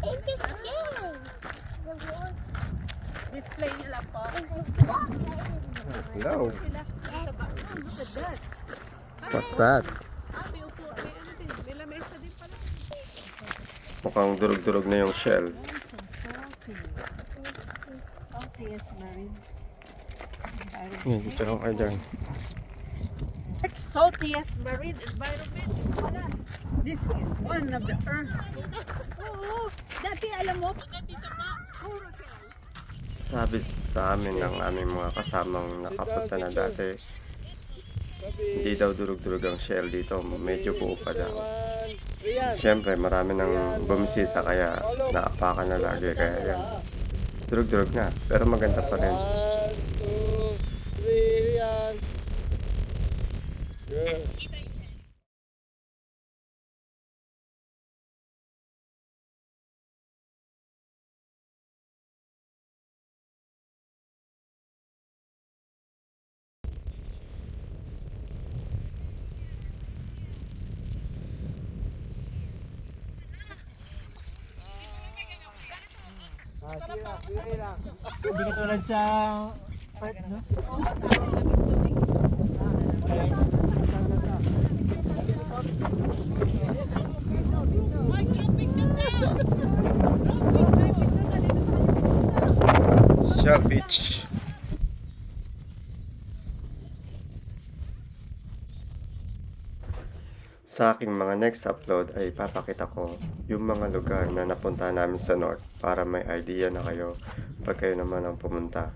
It's a shell. The water. Display nila po. Hello. Sila. Ito ba? Oh, look at that. What's that? May upo. May ano din. May lamesa din pala. Mukhang durog-durog na yung shell. Saltiest marine. Yan, dito lang kayo dyan. Saltiest marine environment. Wala. This is one of the Earth's. Oo. Dati alam mo, dito pa, puro siya. Sabi sa amin ng aming mga kasamang nakapunta na dati, hindi daw durog-durog ang shell dito, medyo buo pa daw. Siyempre marami nang bumisita kaya naapakan na lagi, kaya yan, durog-durog na, pero maganda pa rin. 1, 2, 3, yan. Good. Hindi ka tulad sa part, no? Shell Beach. Sa aking mga next upload ay papakita ko yung mga lugar na napunta namin sa North para may idea na kayo pag kayo naman ang pumunta.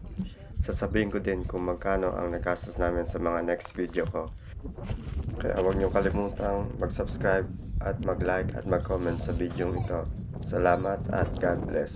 Sasabihin ko din kung magkano ang nagastos namin sa mga next video ko. Kaya huwag niyo kalimutang mag-subscribe at mag-like at mag-comment sa video ito. Salamat at God bless.